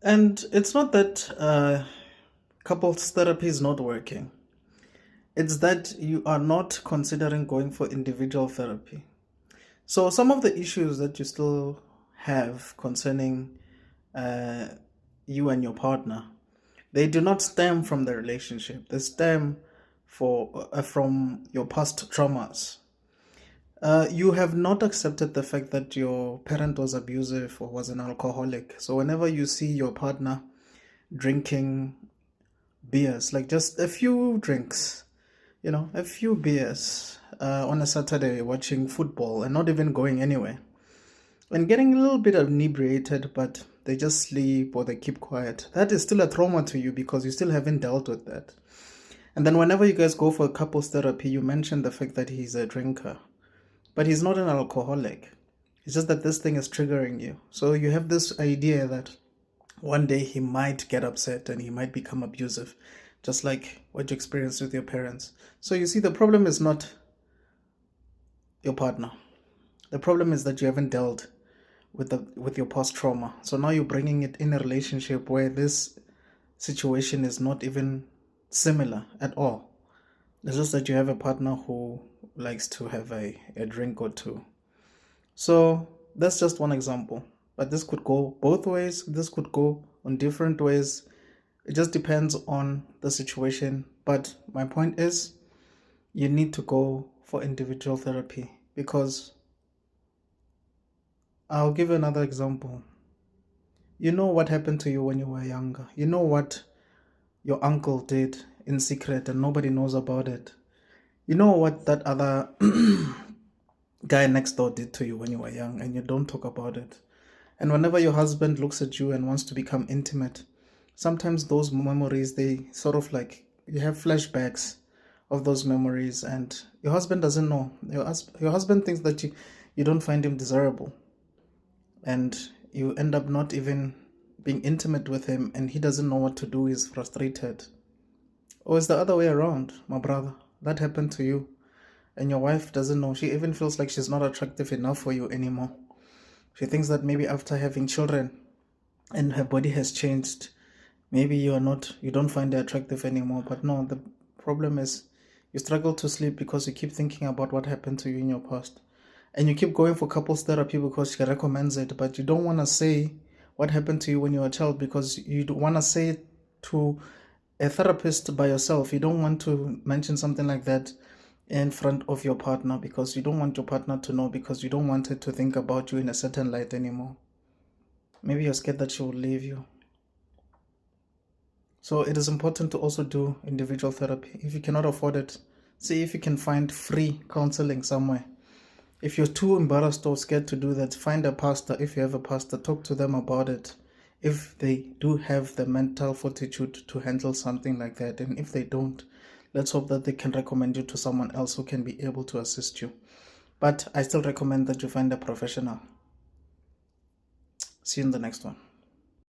And it's not that couples therapy is not working. It's that you are not considering going for individual therapy. So some of the issues that you still have concerning uh, you and your partner, they do not stem from the relationship. They stem from your past traumas. You have not accepted the fact that your parent was abusive or was an alcoholic. So whenever you see your partner drinking beers, like just a few drinks, a few beers on a Saturday watching football and not even going anywhere and getting a little bit inebriated, but they just sleep or they keep quiet. That is still a trauma to you because you still haven't dealt with that. And then whenever you guys go for couples therapy, you mention the fact that he's a drinker, but he's not an alcoholic. It's just that this thing is triggering you. So you have this idea that one day he might get upset and he might become abusive, just like what you experienced with your parents. So you see, the problem is not your partner. The problem is that you haven't dealt with your past trauma. So now you're bringing it in a relationship where this situation is not even similar at all. It's just that you have a partner who likes to have a drink or two. So that's just one example. But this could go both ways. This could go on different ways. It just depends on the situation. But my point is, you need to go for individual therapy because I'll give you another example. You know what happened to you when you were younger. You know what your uncle did in secret and nobody knows about it. You know what that other guy next door did to you when you were young and you don't talk about it. And whenever your husband looks at you and wants to become intimate, sometimes those memories, they sort of like, you have flashbacks of those memories and your husband doesn't know. Your husband thinks that you don't find him desirable and you end up not even being intimate with him and he doesn't know what to do, he's frustrated. Or it's the other way around, my brother. That happened to you and your wife doesn't know. She even feels like she's not attractive enough for you anymore. She thinks that maybe after having children and her body has changed, maybe you don't find her attractive anymore. But no, the problem is you struggle to sleep because you keep thinking about what happened to you in your past. And you keep going for couples therapy because she recommends it, but you don't want to say what happened to you when you were a child because you don't want to say it to a therapist by yourself. You don't want to mention something like that in front of your partner because you don't want your partner to know, because you don't want her to think about you in a certain light anymore. Maybe you're scared that she will leave you. So it is important to also do individual therapy. If you cannot afford it, see if you can find free counseling somewhere. If you're too embarrassed or scared to do that, find a pastor. If you have a pastor, talk to them about it. If they do have the mental fortitude to handle something like that, and if they don't, let's hope that they can recommend you to someone else who can be able to assist you. But I still recommend that you find a professional. See you in the next one.